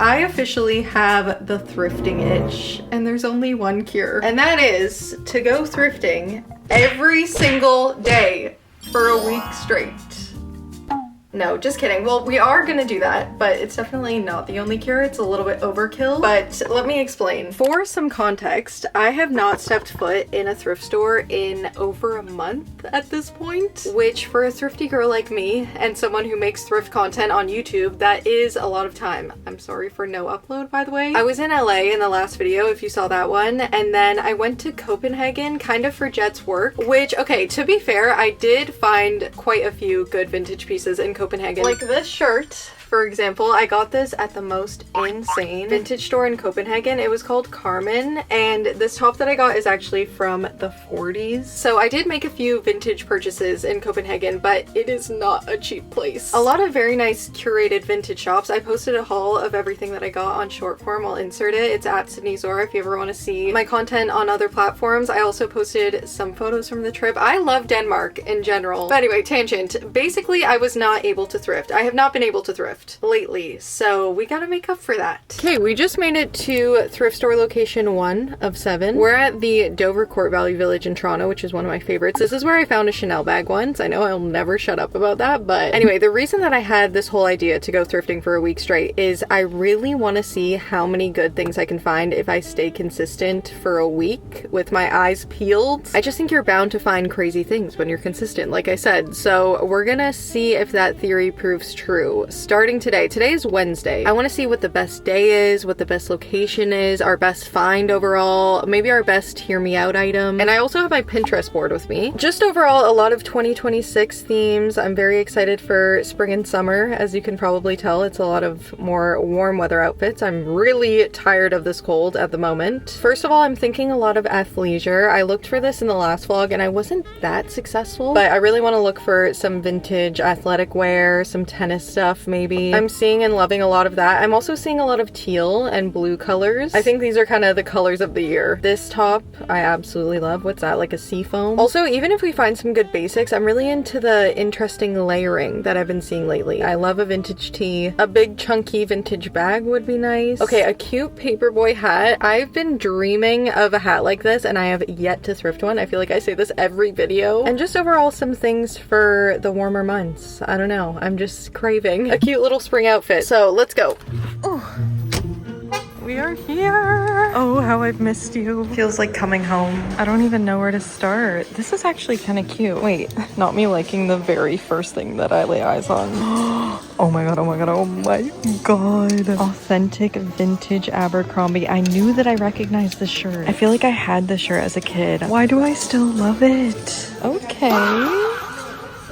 I officially have the thrifting itch, and there's only one cure, and that is to go thrifting every single day for a week straight. No, just kidding. Well, we are gonna do that, but it's definitely not the only cure. It's a little bit overkill, but let me explain. For some context, I have not stepped foot in a thrift store in over a month at this point, which for a thrifty girl like me and someone who makes thrift content on YouTube, that is a lot of time. I'm sorry for no upload, by the way. I was in LA in the last video, if you saw that one, and then I went to Copenhagen kind of for Jet's work, which, okay, to be fair, I did find quite a few good vintage pieces in Copenhagen. Like this shirt, for example, I got this at the most insane vintage store in Copenhagen. It was called Carmen, and this top that I got is actually from the 40s. So I did make a few vintage purchases in Copenhagen, but it is not a cheap place. A lot of very nice curated vintage shops. I posted a haul of everything that I got on short form. I'll insert it. It's at Sydnee Zora if you ever want to see my content on other platforms. I also posted some photos from the trip. I love Denmark in general. But anyway, tangent. Basically, I was not able to thrift. I have not been able to thrift lately, so we gotta make up for that. Okay, we just made it to thrift store location 1 of 7. We're at the Dover Court Valley Village in Toronto, which is one of my favorites. This is where I found a Chanel bag once. I know I'll never shut up about that, but anyway, the reason that I had this whole idea to go thrifting for a week straight is I really want to see how many good things I can find if I stay consistent for a week with my eyes peeled. I just think you're bound to find crazy things when you're consistent, like I said, so we're gonna see if that theory proves true. Starting today. Today is Wednesday. I want to see what the best day is, what the best location is, our best find overall, maybe our best hear me out item. And I also have my Pinterest board with me. Just overall, a lot of 2026 themes. I'm very excited for spring and summer. As you can probably tell, it's a lot of more warm weather outfits. I'm really tired of this cold at the moment. First of all, I'm thinking a lot of athleisure. I looked for this in the last vlog and I wasn't that successful, but I really want to look for some vintage athletic wear, some tennis stuff maybe. I'm seeing and loving a lot of that. I'm also seeing a lot of teal and blue colors. I think these are kind of the colors of the year. This top I absolutely love. What's that, like a sea foam? Also, even if we find some good basics, I'm really into the interesting layering that I've been seeing lately. I love a vintage tee. A big chunky vintage bag would be nice. Okay, a cute paperboy hat. I've been dreaming of a hat like this and I have yet to thrift one. I feel like I say this every video. And just overall some things for the warmer months. I don't know. I'm just craving a cute little spring outfit. So let's go. Oh, we are here. Oh, how I've missed you. Feels like coming home. I don't even know where to start. This is actually kind of cute. Wait, not me liking the very first thing that I lay eyes on. Oh my god, oh my god, oh my god. Authentic vintage Abercrombie. I knew that I recognized this shirt. I feel like I had this shirt as a kid. Why do I still love it? Okay.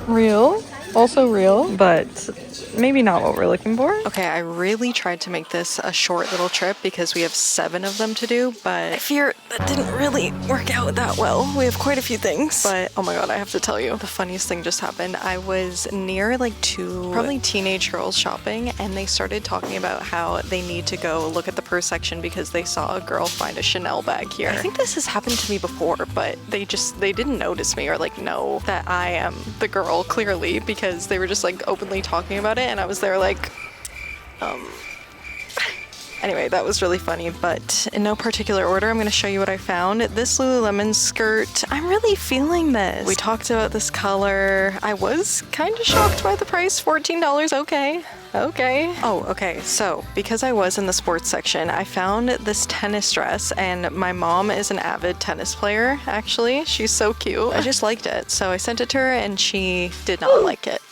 Real. Also real, but maybe not what we're looking for. Okay, I really tried to make this a short little trip because we have 7 of them to do, but I fear that didn't really work out that well. We have quite a few things, but oh my god, I have to tell you, the funniest thing just happened. I was near like 2 probably teenage girls shopping and they started talking about how they need to go look at the purse section because they saw a girl find a Chanel bag here. I think this has happened to me before, but they didn't notice me or like know that I am the girl clearly because they were just like openly talking about it and I was there like anyway, that was really funny, but in no particular order, I'm going to show you what I found. This Lululemon skirt, I'm really feeling this. We talked about this color. I was kind of shocked by the price, $14. Okay. Oh, okay. So because I was in the sports section, I found this tennis dress and my mom is an avid tennis player, actually. She's so cute. I just liked it. So I sent it to her and she did not like it.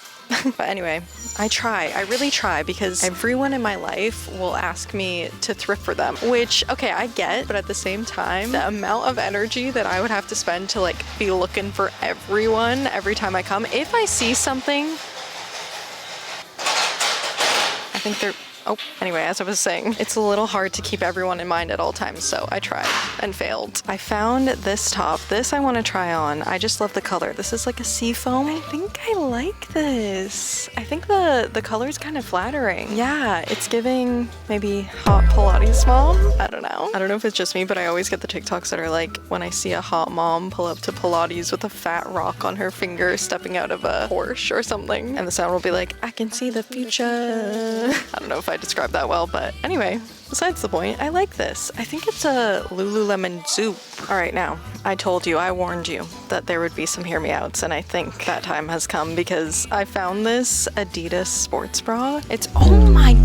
But anyway, I really try because everyone in my life will ask me to thrift for them, which, okay, I get, but at the same time, the amount of energy that I would have to spend to like be looking for everyone every time I come, if I see something, I think they're, oh, anyway, as I was saying, it's a little hard to keep everyone in mind at all times, so I tried and failed. I found this top. This I want to try on. I just love the color. This is like a sea foam. I think I like this. I think the color is kind of flattering. Yeah, it's giving maybe hot Pilates mom. I don't know. I don't know if it's just me, but I always get the TikToks that are like when I see a hot mom pull up to Pilates with a fat rock on her finger stepping out of a Porsche or something, and the sound will be like, I can see the future. I don't know if I I described that well, but anyway, besides the point, I like this. I think it's a Lululemon Zoop. All right, now, I told you, I warned you that there would be some hear me outs, and I think that time has come because I found this Adidas sports bra. It's, oh my,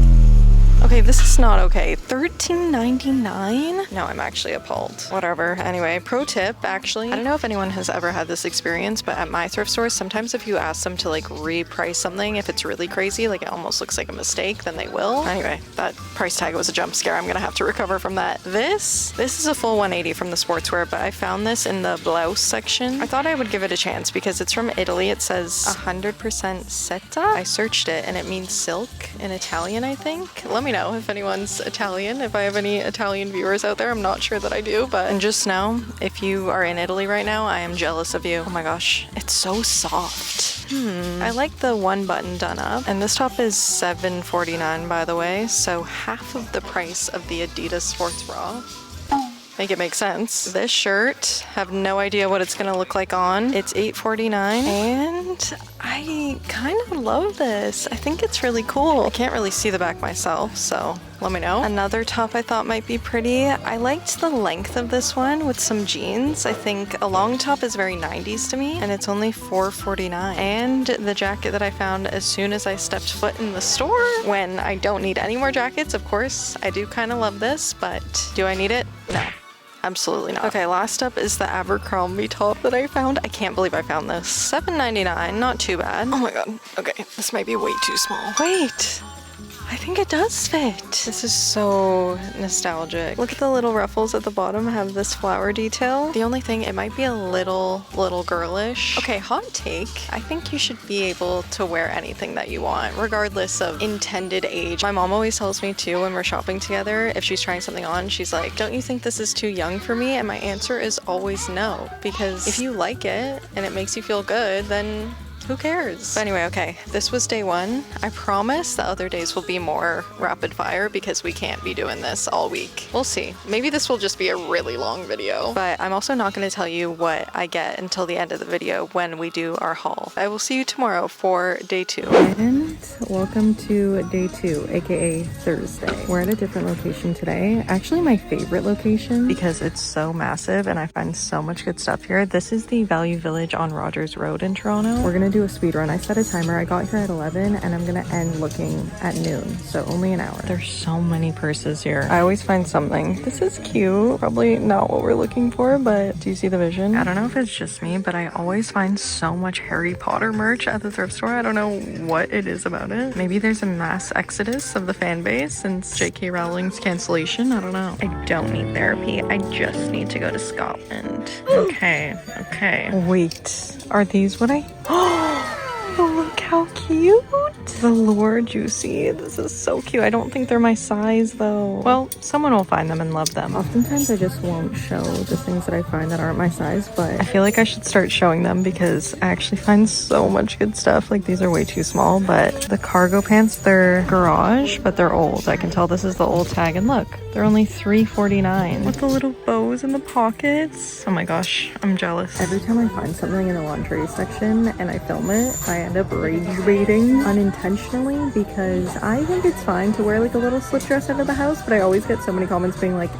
okay, this is not okay. $13.99? No, I'm actually appalled. Whatever. Anyway, pro tip, actually, I don't know if anyone has ever had this experience, but at my thrift stores, sometimes if you ask them to like reprice something, if it's really crazy, like it almost looks like a mistake, then they will. Anyway, that price tag was a jump scare. I'm gonna have to recover from that. This is a full 180 from the sportswear, but I found this in the blouse section. I thought I would give it a chance because it's from Italy. It says 100% seta. I searched it and it means silk in Italian, I think. Let me know if anyone's Italian, if I have any Italian viewers out there. I'm not sure that I do, but and just know if you are in Italy right now, I am jealous of you. Oh my gosh, it's so soft. I like the one button done up, and this top is $7.49 by the way, so half of the price of the Adidas sports bra. Make it make sense. This shirt, have no idea what it's gonna look like on. It's $8.49 and I kind of love this. I think it's really cool. I can't really see the back myself, so let me know. Another top I thought might be pretty. I liked the length of this one with some jeans. I think a long top is very 90s to me, and it's only $4.49. And the jacket that I found as soon as I stepped foot in the store, when I don't need any more jackets, of course. I do kind of love this, but do I need it? No. Absolutely not. Okay, last up is the Abercrombie top that I found. I can't believe I found this. $7.99, not too bad. Oh my god. Okay, this might be way too small. Wait, I think it does fit. This is so nostalgic. Look at the little ruffles at the bottom have this flower detail. The only thing, it might be a little girlish. Okay, hot take. I think you should be able to wear anything that you want, regardless of intended age. My mom always tells me too when we're shopping together, if she's trying something on, she's like, don't you think this is too young for me? And my answer is always no, because if you like it and it makes you feel good, then who cares? But anyway, okay, this was day one. I promise the other days will be more rapid fire because we can't be doing this all week. We'll see. Maybe this will just be a really long video, but I'm also not going to tell you what I get until the end of the video when we do our haul. I will see you tomorrow for day two. And welcome to day two, aka Thursday. We're at a different location today. Actually, my favorite location because it's so massive and I find so much good stuff here. This is the Value Village on Rogers Road in Toronto. We're gonna do a speed run. I set a timer. I got here at 11 and I'm gonna end looking at noon, so only an hour. There's so many purses here. I always find something. This is cute. Probably not what we're looking for, but do you see the vision? I don't know if it's just me, but I always find so much Harry Potter merch at the thrift store. I don't know what it is about it. Maybe there's a mass exodus of the fan base since J.K. Rowling's cancellation. I don't know. I don't need therapy. I just need to go to Scotland. Okay. Wait, are these what I... Oh, look how cute. Velour Juicy. This is so cute. I don't think they're my size though. Well, someone will find them and love them. Oftentimes I just won't show the things that I find that aren't my size, but I feel like I should start showing them because I actually find so much good stuff. Like these are way too small, but the cargo pants, they're garage, but they're old. I can tell this is the old tag, and look, they're only $3.49 with the little bows in the pockets. Oh my gosh, I'm jealous. Every time I find something in the lingerie section and I film it, I end up rage baiting unintentionally because I think it's fine to wear like a little slip dress out of the house, but I always get so many comments being like,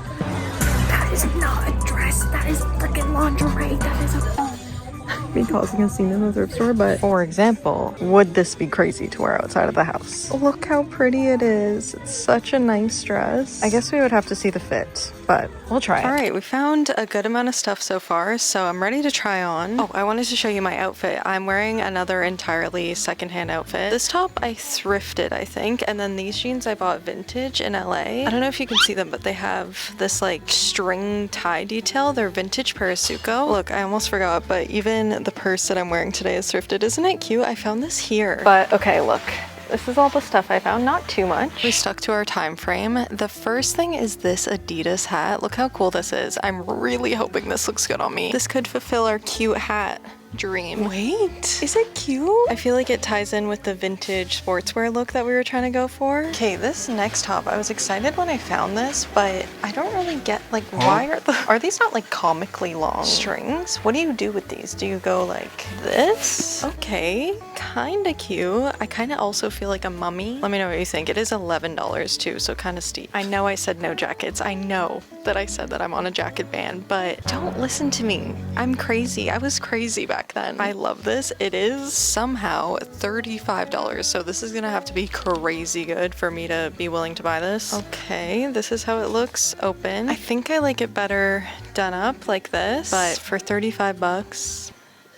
that is not a dress, that is freaking lingerie, that is a... me causing a scene in the thrift store. But for example, would this be crazy to wear outside of the house? Look how pretty it is. It's such a nice dress. I guess we would have to see the fit, but we'll try it. All right, we found a good amount of stuff so far, so I'm ready to try on. Oh, I wanted to show you my outfit. I'm wearing another entirely secondhand outfit. This top I thrifted, I think, and then these jeans I bought vintage in LA. I don't know if you can see them, but they have this like string tie detail. They're vintage Parasuco. Look, I almost forgot, but even the purse that I'm wearing today is thrifted. Isn't it cute? I found this here. But okay, look. This is all the stuff I found, not too much. We stuck to our time frame. The first thing is this Adidas hat. Look how cool this is. I'm really hoping this looks good on me. This could fulfill our cute hat dream. Wait, is it cute? I feel like it ties in with the vintage sportswear look that we were trying to go for. Okay, this next top, I was excited when I found this, but I don't really get, like, why are these not like comically long strings? What do you do with these? Do you go like this? Okay, kind of cute. I kind of also feel like a mummy. Let me know what you think. It is $11 too, so kind of steep. I know I said no jackets. I know that I said that I'm on a jacket ban, but don't listen to me. I'm crazy. I was crazy back then. I love this. It is somehow $35, so this is gonna have to be crazy good for me to be willing to buy this. Okay, this is how it looks open. I think I like it better done up like this, but for 35 bucks,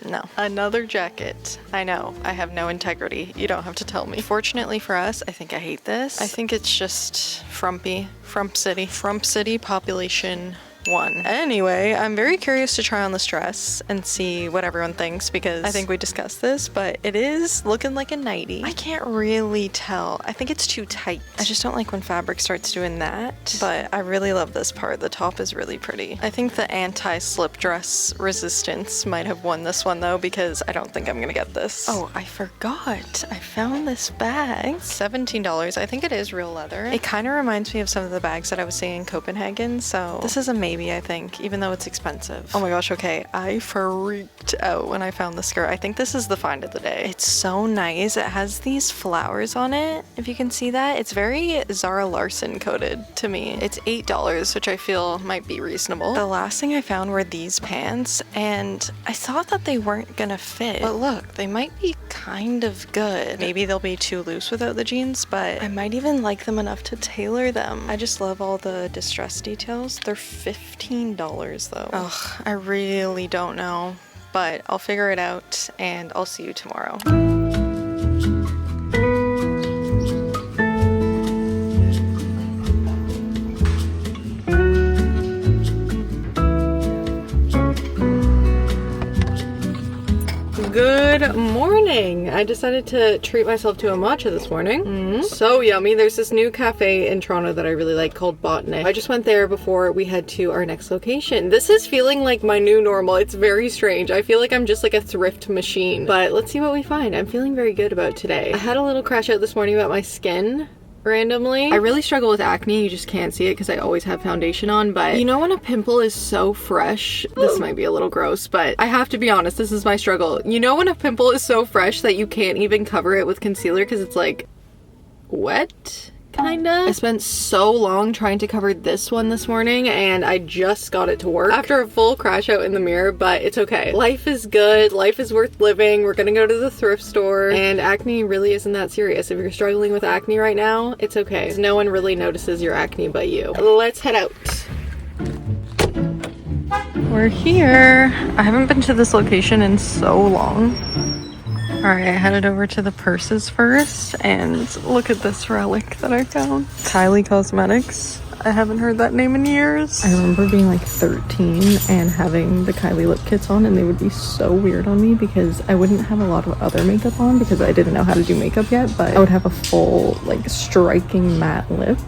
no. Another jacket. I know, I have no integrity. You don't have to tell me. Fortunately for us, I think I hate this. I think it's just frumpy. Frump City population 1. Anyway, I'm very curious to try on this dress and see what everyone thinks, because I think we discussed this, but it is looking like a nightie. I can't really tell. I think it's too tight. I just don't like when fabric starts doing that, but I really love this part. The top is really pretty. I think the anti-slip dress resistance might have won this one though, because I don't think I'm gonna get this. Oh, I forgot. I found this bag. $17. I think it is real leather. It kind of reminds me of some of the bags that I was seeing in Copenhagen, so this is amazing. I think, even though it's expensive. Oh my gosh, okay, I freaked out when I found the skirt. I think this is the find of the day. It's so nice. It has these flowers on it, if you can see that. It's very Zara Larson coded to me. It's $8, which I feel might be reasonable. The last thing I found were these pants, and I thought that they weren't gonna fit, but look, they might be kind of good. Maybe they'll be too loose without the jeans, but I might even like them enough to tailor them. I just love all the distress details. They're $15 though. Ugh, I really don't know, but I'll figure it out and I'll see you tomorrow. Good morning! I decided to treat myself to a matcha this morning. So yummy. There's this new cafe in Toronto that I really like called Botanic. I just went there before we head to our next location. This is feeling like my new normal. It's very strange. I feel like I'm just like a thrift machine, but let's see what we find. I'm feeling very good about today. I had a little crash out this morning about my skin. Randomly. I really struggle with acne. You just can't see it because I always have foundation on, but you know when a pimple is so fresh, this might be a little gross, but I have to be honest, this is my struggle. You know when a pimple is so fresh that you can't even cover it with concealer because it's like wet? Kinda. I spent so long trying to cover this one this morning and I just got it to work after a full crash out in the mirror, but it's okay. Life is good. Life is worth living. We're gonna go to the thrift store, and acne really isn't that serious. If you're struggling with acne right now, it's okay. No one really notices your acne but you. Let's head out. We're here. I haven't been to this location in so long. Alright, I headed over to the purses first, and look at this relic that I found. Kylie Cosmetics. I haven't heard that name in years. I remember being like 13 and having the Kylie lip kits on, and they would be so weird on me because I wouldn't have a lot of other makeup on because I didn't know how to do makeup yet, but I would have a full, like, striking matte lip.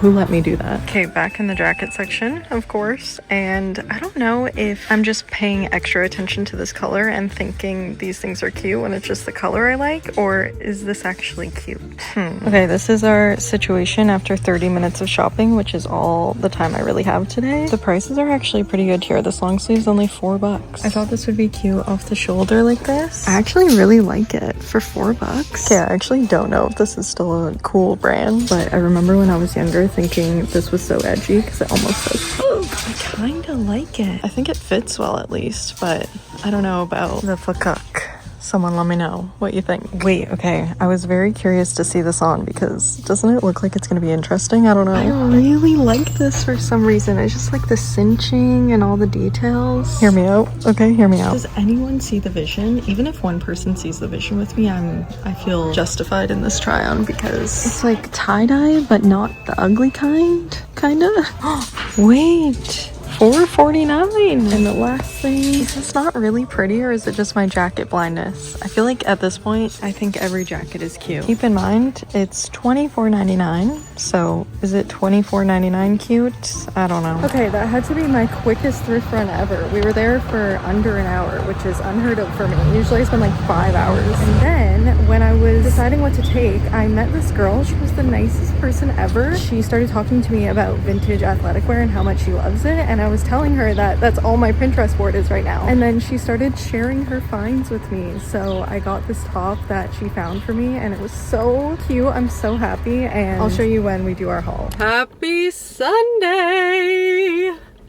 Who let me do that? Okay, back in the jacket section, of course, and I don't know if I'm just paying extra attention to this color and thinking these things are cute when it's just the color I like, or is this actually cute? Okay, this is our situation after 30 minutes of shopping, which is all the time I really have today. The prices are actually pretty good here. This long sleeve is only $4. I thought this would be cute off the shoulder like this. I actually really like it for $4. Okay, I actually don't know if this is still a cool brand, but I remember when I was younger thinking this was so edgy because it almost says, I kind of like it. I think it fits well at least, but I don't know about the fakuk. Someone let me know what you think. Wait, okay, I was very curious to see this on because doesn't it look like it's gonna be interesting? I don't know. I really like this for some reason. I just like the cinching and all the details. Hear me out, okay? Hear me out. Does anyone see the vision? Even if one person sees the vision with me, I feel justified in this try on because it's like tie-dye, but not the ugly kind, kinda. Wait. $4.49. And the last thing, is this not really pretty, or is it just my jacket blindness? I feel like at this point, I think every jacket is cute. Keep in mind, it's $24.99. So is it $24.99 cute? I don't know. Okay, that had to be my quickest thrift run ever. We were there for under an hour, which is unheard of for me. Usually I spend like 5 hours. And then when I was deciding what to take, I met this girl. She was the nicest person ever. She started talking to me about vintage athletic wear and how much she loves it. And I was telling her that that's all my Pinterest board is right now. And then she started sharing her finds with me. So I got this top that she found for me and it was so cute. I'm so happy, and I'll show you when we do our haul. Happy Sunday!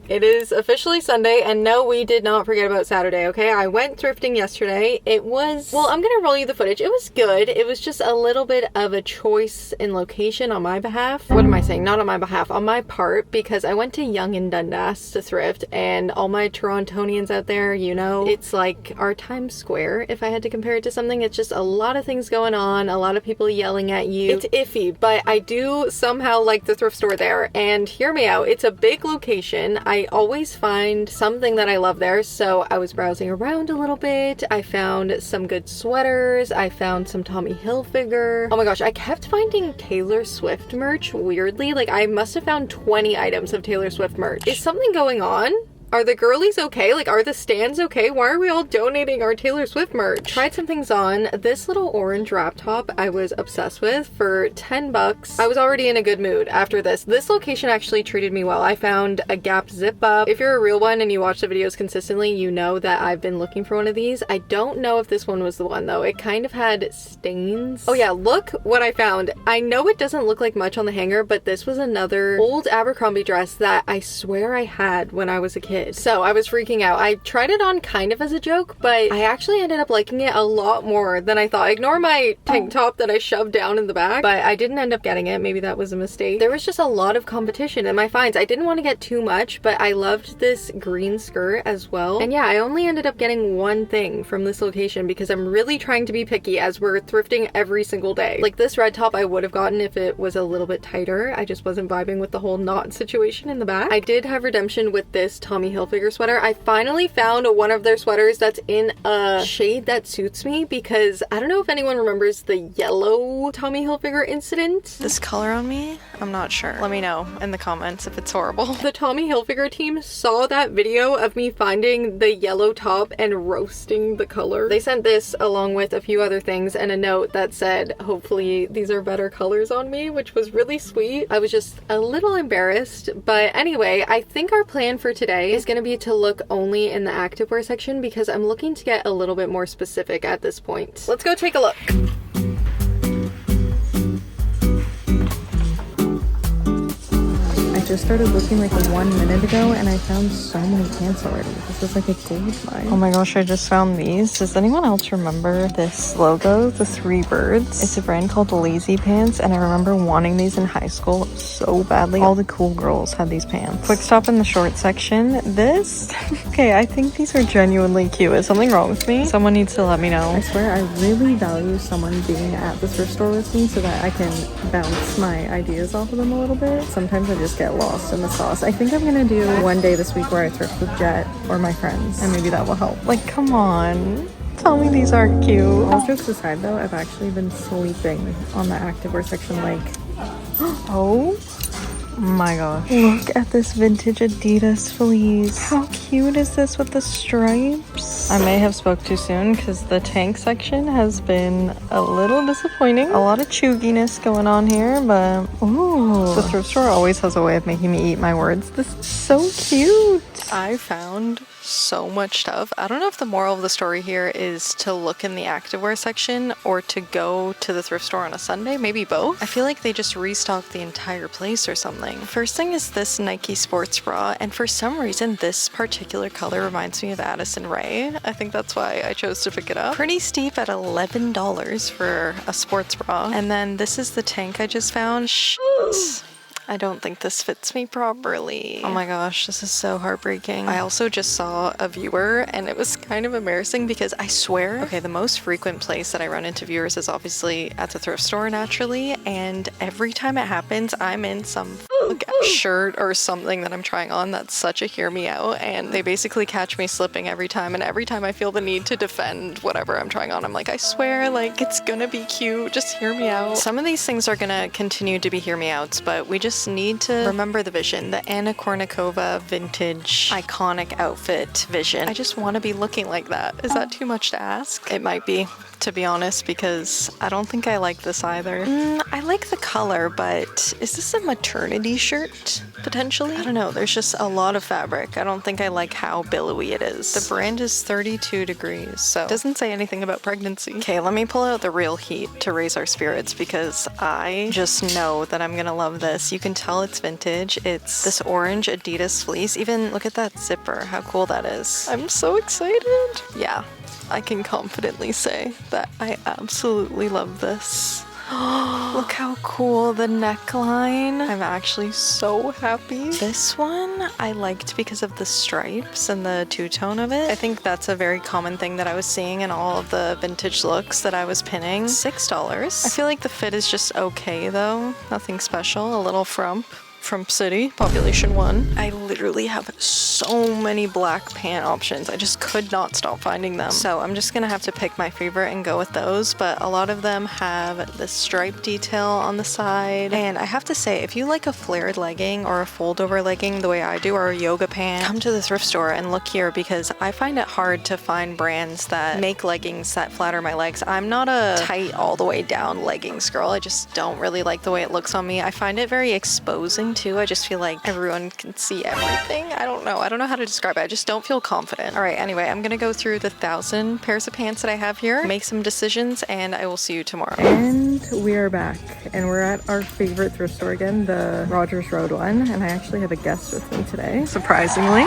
It is officially Sunday, and no, we did not forget about Saturday, okay? I went thrifting yesterday. It was, well, I'm gonna roll you the footage. It was good. It was just a little bit of a choice in location on my behalf. What am I saying? Not on my behalf, on my part, because I went to Yonge and Dundas to thrift, and all my Torontonians out there, you know, it's like our Times Square. If I had to compare it to something, it's just a lot of things going on, a lot of people yelling at you. It's iffy, but I do somehow like the thrift store there, and hear me out. It's a big location. I always find something that I love there, so I was browsing around a little bit. I found some good sweaters. I found some Tommy Hilfiger. Oh my gosh, I kept finding Taylor Swift merch, weirdly. Like, I must have found 20 items of Taylor Swift merch. Is something going on? Are the girlies okay? Like, are the stands okay? Why are we all donating our Taylor Swift merch? Tried some things on. This little orange wrap top I was obsessed with for 10 bucks. I was already in a good mood after this. This location actually treated me well. I found a Gap zip up. If you're a real one and you watch the videos consistently, you know that I've been looking for one of these. I don't know if this one was the one though. It kind of had stains. Oh yeah, look what I found. I know it doesn't look like much on the hanger, but this was another old Abercrombie dress that I swear I had when I was a kid. So I was freaking out. I tried it on kind of as a joke, but I actually ended up liking it a lot more than I thought. Ignore my tank top that I shoved down in the back, but I didn't end up getting it. Maybe that was a mistake. There was just a lot of competition in my finds. I didn't want to get too much, but I loved this green skirt as well. And yeah, I only ended up getting one thing from this location because I'm really trying to be picky as we're thrifting every single day. Like this red top I would have gotten if it was a little bit tighter. I just wasn't vibing with the whole knot situation in the back. I did have redemption with this Tommy Hilfiger sweater. I finally found one of their sweaters that's in a shade that suits me because I don't know if anyone remembers the yellow Tommy Hilfiger incident. This color on me? I'm not sure. Let me know in the comments if it's horrible. The Tommy Hilfiger team saw that video of me finding the yellow top and roasting the color. They sent this along with a few other things and a note that said, hopefully these are better colors on me, which was really sweet. I was just a little embarrassed, but anyway, I think our plan for today is going to be to look only in the activewear section because I'm looking to get a little bit more specific at this point. Let's go take a look. Just started looking like 1 minute ago and I found so many pants already. This is like a gold mine. Oh my gosh, I just found these. Does anyone else remember this logo, the 3 birds? It's a brand called Lazy Pants and I remember wanting these in high school so badly. All the cool girls had these pants. Quick stop in the short section. This, okay, I think these are genuinely cute. Is something wrong with me? Someone needs to let me know. I swear I really value someone being at the thrift store with me so that I can bounce my ideas off of them a little bit. Sometimes I just get lost in the sauce. I think I'm gonna do one day this week where I thrift with Jet or my friends and maybe that will help. Like, come on. Tell me these aren't cute. All jokes aside though, I've actually been sleeping on the activewear section like, oh my gosh. Look at this vintage Adidas fleece. How cute is this with the stripes? I may have spoke too soon because the tank section has been a little disappointing. A lot of chugginess going on here, but ooh. The thrift store always has a way of making me eat my words. This is so cute. I found so much stuff. I don't know if the moral of the story here is to look in the activewear section or to go to the thrift store on a Sunday, maybe both. I feel like they just restocked the entire place or something. First thing is this Nike sports bra, and for some reason this particular color reminds me of Addison Rae. I think that's why I chose to pick it up. Pretty steep at $11 for a sports bra. And then this is the tank I just found. I don't think this fits me properly. Oh my gosh, this is so heartbreaking. I also just saw a viewer and it was kind of embarrassing because I swear, okay, the most frequent place that I run into viewers is obviously at the thrift store naturally, and every time it happens, I'm in some look shirt or something that I'm trying on that's such a hear me out, and they basically catch me slipping every time, and every time I feel the need to defend whatever I'm trying on, I'm like, I swear, like, it's gonna be cute, just hear me out. Some of these things are gonna continue to be hear me outs, but we just need to remember the vision, the Anna Kournikova vintage iconic outfit vision. I just want to be looking like that. Is that too much to ask? It might be, to be honest, because I don't think I like this either. I like the color, but is this a maternity shirt, potentially? I don't know, there's just a lot of fabric. I don't think I like how billowy it is. The brand is 32 degrees, so it doesn't say anything about pregnancy. Okay, let me pull out the real heat to raise our spirits, because I just know that I'm gonna love this. You can tell it's vintage. It's this orange Adidas fleece. Even look at that zipper, how cool that is. I'm so excited. Yeah, I can confidently say that I absolutely love this. Look how cool the neckline. I'm actually so happy. This one I liked because of the stripes and the two-tone of it. I think that's a very common thing that I was seeing in all of the vintage looks that I was pinning. $6. I feel like the fit is just okay though. Nothing special. A little frump. From City, population 1. I literally have so many black pant options. I just could not stop finding them. So I'm just gonna have to pick my favorite and go with those, but a lot of them have the stripe detail on the side. And I have to say, if you like a flared legging or a fold over legging the way I do, or a yoga pant, come to the thrift store and look here, because I find it hard to find brands that make leggings that flatter my legs. I'm not a tight all the way down leggings girl. I just don't really like the way it looks on me. I find it very exposing too. I just feel like everyone can see everything. I don't know how to describe it. I just don't feel confident. All right, anyway, I'm gonna go through the 1,000 pairs of pants that I have here, make some decisions, and I will see you tomorrow. And we are back, and we're at our favorite thrift store again, the Rogers Road one, and I actually have a guest with me today, surprisingly.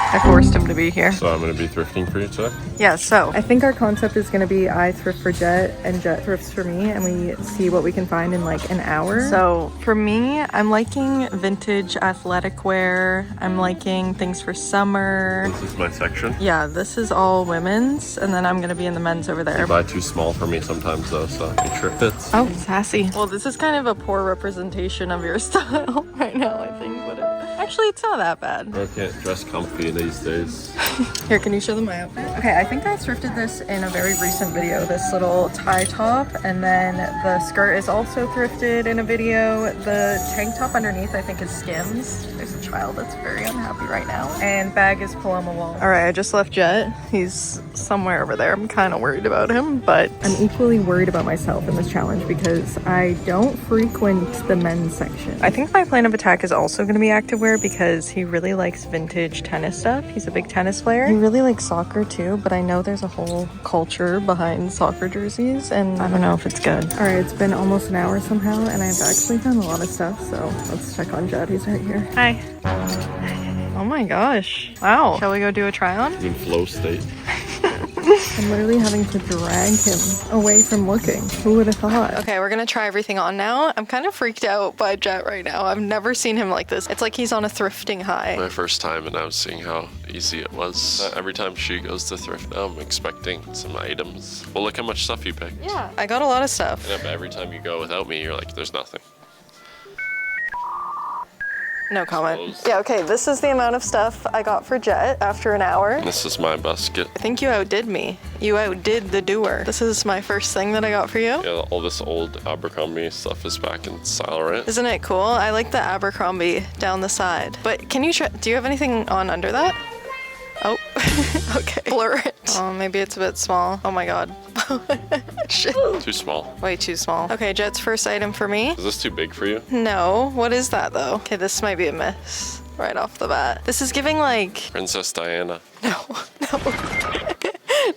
I forced him to be here. So I'm going to be thrifting for you today? Yeah, so I think our concept is going to be I thrift for Jet and Jet thrifts for me, and we see what we can find in like an hour. So for me, I'm liking vintage athletic wear. I'm liking things for summer. This is my section. Yeah, this is all women's, and then I'm going to be in the men's over there. You buy too small for me sometimes though, so make sure it fits. Oh, sassy. Well, this is kind of a poor representation of your style right now, I think, but actually it's not that bad. I can't dress comfy these days. Here, can you show them my outfit? Okay, I think I thrifted this in a very recent video, this little tie top, and then the skirt is also thrifted in a video. The tank top underneath I think is Skims. There's a child that's very unhappy right now. And bag is Paloma Wall. All right, I just left Jet. He's somewhere over there. I'm kind of worried about him, but I'm equally worried about myself in this challenge because I don't frequent the men's section. I think my plan of attack is also going to be activewear because he really likes vintage tennis stuff. He's a big tennis player. He really likes soccer too, but I know there's a whole culture behind soccer jerseys, and I don't know if it's good. All right, it's been almost an hour somehow, and I've actually done a lot of stuff, so let's check on Jed. He's right here. Hi. Oh my gosh. Wow. Shall we go do a try on? He's in flow state. I'm literally having to drag him away from looking. Who would have thought? Okay, we're gonna try everything on now. I'm kind of freaked out by Jet right now. I've never seen him like this. It's like he's on a thrifting high. My first time, and I was seeing how easy it was. Every time she goes to thrift now, I'm expecting some items. Well, look how much stuff you picked. Yeah, I got a lot of stuff. And every time you go without me, you're like, there's nothing. No comment. Yeah, okay, this is the amount of stuff I got for Jet after an hour. And this is my basket. I think you outdid me. You outdid the doer. This is my first thing that I got for you. Yeah, all this old Abercrombie stuff is back in style, right? Isn't it cool? I like the Abercrombie down the side. But can you try, do you have anything on under that? Oh, okay. Blur it. Oh, maybe it's a bit small. Oh my god. Shit. Too small. Way too small. Okay, Jet's first item for me. Is this too big for you? No. What is that though? Okay, this might be a miss right off the bat. This is giving like... Princess Diana. No.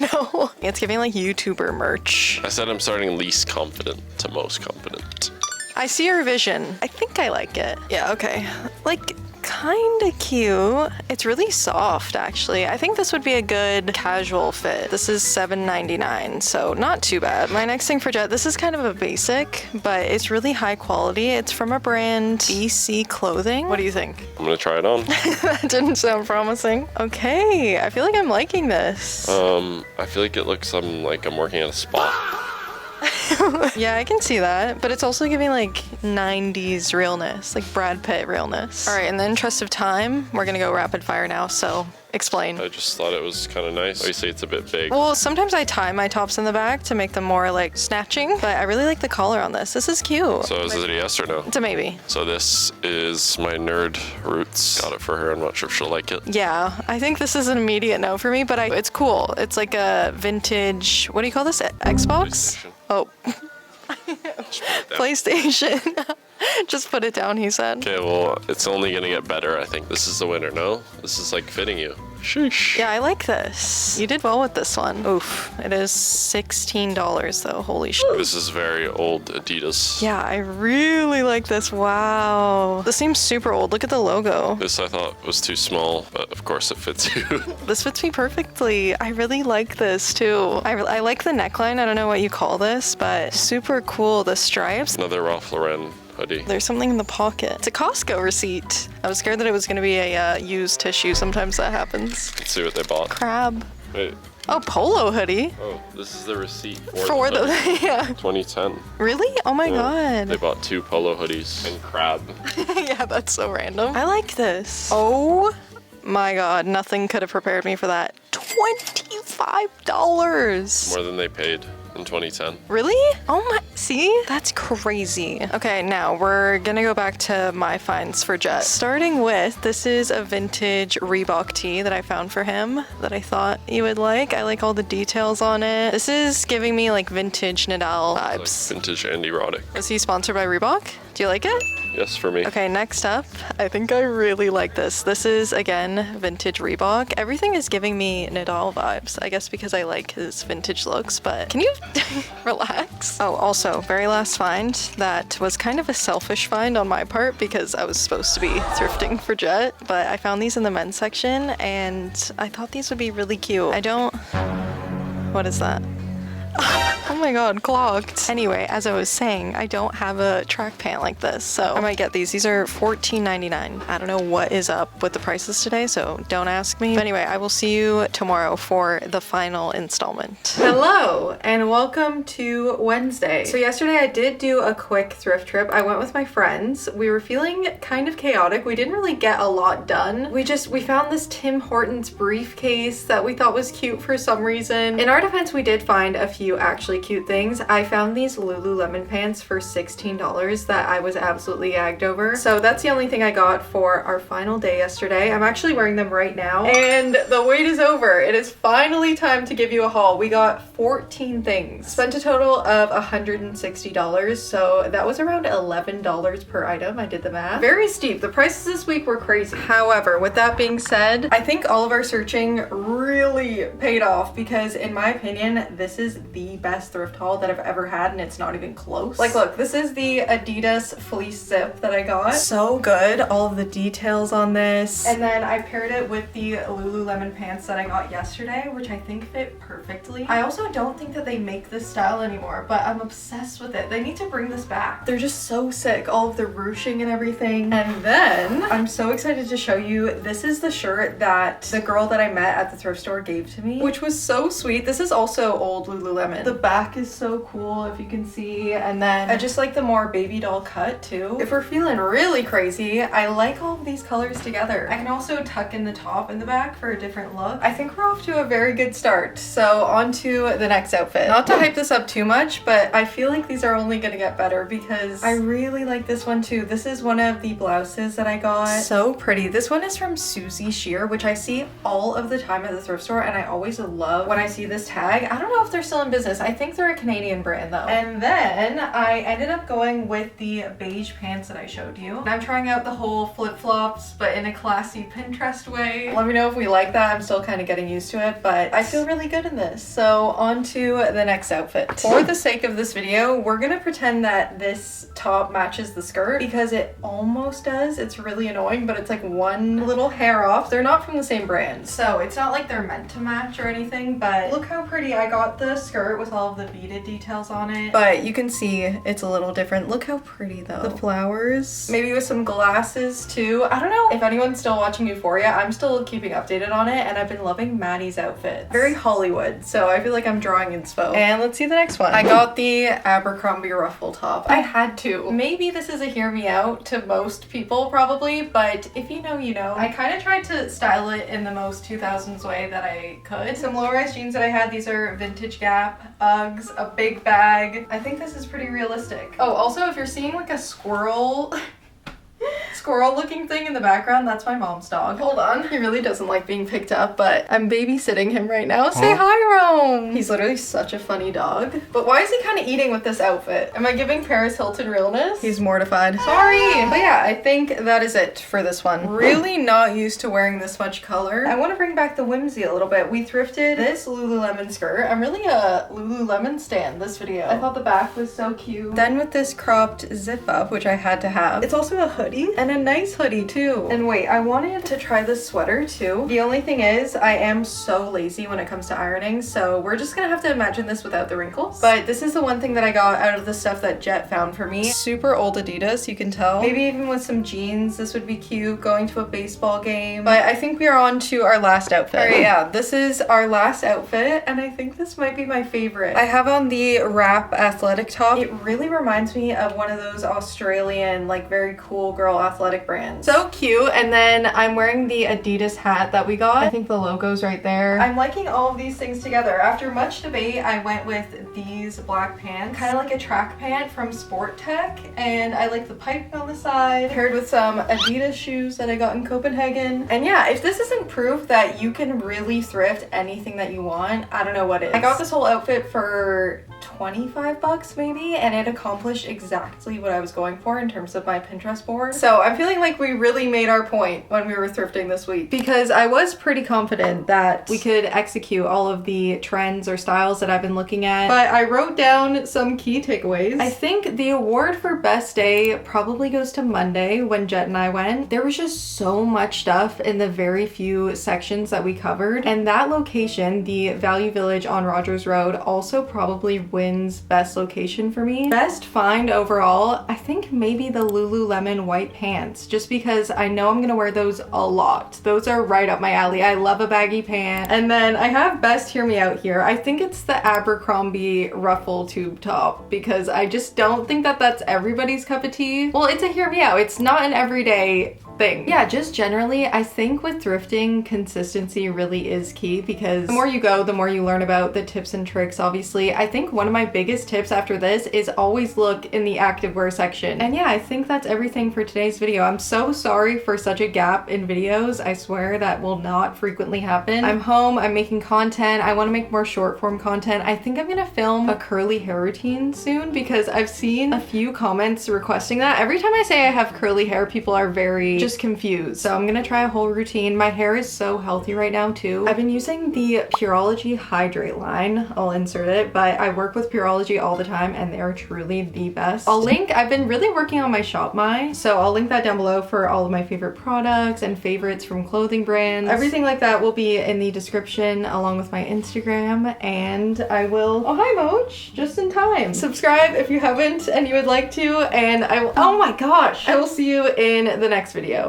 No. It's giving like YouTuber merch. I said I'm starting least confident to most confident. I see your vision. I think I like it. Yeah, okay. Like... kinda cute. It's really soft actually. I think this would be a good casual fit. This is $7.99, so not too bad. My next thing for Jet, this is kind of a basic, but it's really high quality. It's from a brand, BC Clothing. What do you think? I'm gonna try it on. That didn't sound promising. Okay, I feel like I'm liking this. I feel like it looks like I'm working at a spa. Yeah, I can see that, but it's also giving like 90s realness, like Brad Pitt realness. All right, in the interest of time, we're gonna go rapid fire now, so explain. I just thought it was kind of nice. Obviously, it's a bit big. Well, sometimes I tie my tops in the back to make them more like snatching, but I really like the collar on this. This is cute. So is it a yes or no? It's a maybe. So this is my nerd roots. Got it for her. I'm not sure if she'll like it. Yeah, I think this is an immediate no for me, but it's cool. It's like a vintage, what do you call this? Xbox? PlayStation. Oh. Just put it down. PlayStation. Just put it down, he said. Okay, well, it's only gonna get better, I think. This is the winner, no? This is like fitting you. Sheesh. Yeah, I like this. You did well with this one. Oof, it is $16 though, holy shit. This is very old Adidas. Yeah, I really like this, wow. This seems super old, look at the logo. This I thought was too small, but of course it fits you. This fits me perfectly. I really like this too. I like the neckline, I don't know what you call this, but super cool, the stripes. Another Ralph Lauren hoodie. There's something in the pocket. It's a Costco receipt. I was scared that it was gonna be a used tissue. Sometimes that happens. Let's see what they bought. Crab. Wait. Oh, polo hoodie. Oh, this is the receipt For the yeah. 2010. Really? Oh my They god. bought 2 polo hoodies and crab. Yeah, that's so random. I like this. Oh my god, nothing could have prepared me for that. $25. More than they paid in 2010. Really? Oh my, see? That's crazy. Okay, now we're gonna go back to my finds for Jet. Starting with, this is a vintage Reebok tee that I found for him that I thought you would like. I like all the details on it. This is giving me like vintage Nadal vibes. It's like vintage and erotic. Is he sponsored by Reebok? Do you like it? Yes, for me. Okay, next up, I think I really like this. This is, again, vintage Reebok. Everything is giving me Nadal vibes, I guess because I like his vintage looks, but can you relax? Oh, also, very last find that was kind of a selfish find on my part because I was supposed to be thrifting for Jet, but I found these in the men's section and I thought these would be really cute. What is that? Oh my god, clogged. Anyway, as I was saying, I don't have a track pant like this, so I might get these. These are $14.99. I don't know what is up with the prices today, so don't ask me. But anyway, I will see you tomorrow for the final installment. Hello, and welcome to Wednesday. So yesterday I did do a quick thrift trip. I went with my friends. We were feeling kind of chaotic. We didn't really get a lot done. We found this Tim Hortons briefcase that we thought was cute for some reason. In our defense, we did find a few actually cute things. I found these Lululemon pants for $16 that I was absolutely gagged over. So that's the only thing I got for our final day yesterday. I'm actually wearing them right now and the wait is over. It is finally time to give you a haul. We got 14 things. Spent a total of $160. So that was around $11 per item. I did the math. Very steep. The prices this week were crazy. However, with that being said, I think all of our searching really paid off because in my opinion, this is the best thrift haul that I've ever had and it's not even close. Like look, this is the Adidas fleece zip that I got. So good. All of the details on this. And then I paired it with the Lululemon pants that I got yesterday, which I think fit perfectly. I also don't think that they make this style anymore, but I'm obsessed with it. They need to bring this back. They're just so sick. All of the ruching and everything. And then I'm so excited to show you, this is the shirt that the girl that I met at the thrift store gave to me, which was so sweet. This is also old Lululemon. The back is so cool if you can see, and then I just like the more baby doll cut too. If we're feeling really crazy, I like all of these colors together. I can also tuck in the top and the back for a different look. I think we're off to a very good start. So on to the next outfit. Not to hype this up too much, but I feel like these are only gonna get better because I really like this one too. This is one of the blouses that I got. So pretty. This one is from Susie Shear, which I see all of the time at the thrift store and I always love when I see this tag. I don't know if they're still in business. I think they're a Canadian brand though. And then I ended up going with the beige pants that I showed you. And I'm trying out the whole flip-flops, but in a classy Pinterest way. Let me know if we like that. I'm still kind of getting used to it, but I feel really good in this. So on to the next outfit. For the sake of this video, we're gonna pretend that this top matches the skirt because it almost does. It's really annoying, but it's like one little hair off. They're not from the same brand, so it's not like they're meant to match or anything, but look how pretty. I got the skirt with all of the beaded details on it, but you can see it's a little different. Look how pretty though. The flowers, maybe with some glasses too. I don't know if anyone's still watching Euphoria. I'm still keeping updated on it, and I've been loving Maddie's outfit. Very Hollywood, so I feel like I'm drawing inspo. And let's see the next one. I got the Abercrombie ruffle top. I had to. Maybe this is a hear me out to most people probably, but if you know, you know. I kind of tried to style it in the most 2000s way that I could. Some low-rise jeans that I had, these are vintage Gap, Uggs, a big bag. I think this is pretty realistic. Oh, also if you're seeing like a squirrel looking thing in the background, that's my mom's dog. Hold on. He really doesn't like being picked up, but I'm babysitting him right now. Say hi, Rome. He's literally such a funny dog. But why is he kind of eating with this outfit? Am I giving Paris Hilton realness? He's mortified. Sorry. But yeah, I think that is it for this one. Really not used to wearing this much color. I want to bring back the whimsy a little bit. We thrifted this Lululemon skirt. I'm really a Lululemon stan this video. I thought the back was so cute. Then with this cropped zip up, which I had to have. It's also a hoodie and a nice hoodie too. And wait, I wanted to try this sweater too. The only thing is I am so lazy when it comes to ironing, so we're just gonna have to imagine this without the wrinkles. But this is the one thing that I got out of the stuff that Jet found for me. Super old Adidas, you can tell. Maybe even with some jeans, this would be cute going to a baseball game. But I think we are on to our last outfit. All right, yeah, this is our last outfit, and I think this might be my favorite. I have on the wrap athletic top. It really reminds me of one of those Australian, like very cool girl athletic brands. So cute. And then I'm wearing the Adidas hat that we got. I think the logo's right there. I'm liking all of these things together. After much debate, I went with these black pants, kind of like a track pant from Sport Tech, and I like the pipe on the side, paired with some Adidas shoes that I got in Copenhagen. And yeah, if this isn't proof that you can really thrift anything that you want, I don't know what is. I got this whole outfit for 25 bucks maybe, and it accomplished exactly what I was going for in terms of my Pinterest board. So I'm feeling like we really made our point when we were thrifting this week, because I was pretty confident that we could execute all of the trends or styles that I've been looking at, but I wrote down some key takeaways. I think the award for best day probably goes to Monday when Jet and I went. There was just so much stuff in the very few sections that we covered, and that location, the Value Village on Rogers Road, also probably wins best location for me. Best find overall, I think maybe the Lululemon white pants, just because I know I'm gonna wear those a lot. Those are right up my alley. I love a baggy pant. And then I have best hear me out here. I think it's the Abercrombie ruffle tube top, because I just don't think that that's everybody's cup of tea. Well, it's a hear me out. It's not an everyday thing. Yeah, just generally, I think with thrifting, consistency really is key, because the more you go, the more you learn about the tips and tricks, obviously. I think one of my biggest tips after this is always look in the activewear section. And yeah, I think that's everything for today's video. I'm so sorry for such a gap in videos. I swear that will not frequently happen. I'm home, I'm making content. I want to make more short form content. I think I'm gonna film a curly hair routine soon, because I've seen a few comments requesting that. Every time I say I have curly hair, people are very just confused. So I'm gonna try a whole routine. My hair is so healthy right now too. I've been using the Pureology Hydrate line. I'll insert it, but I work with Pureology all the time and they are truly the best. I've been really working on my Shop My, so I'll link that down below for all of my favorite products and favorites from clothing brands. Everything like that will be in the description along with my Instagram, and I will, oh hi Moch, just in time. Subscribe if you haven't and you would like to, and I will, oh my gosh, I will see you in the next video.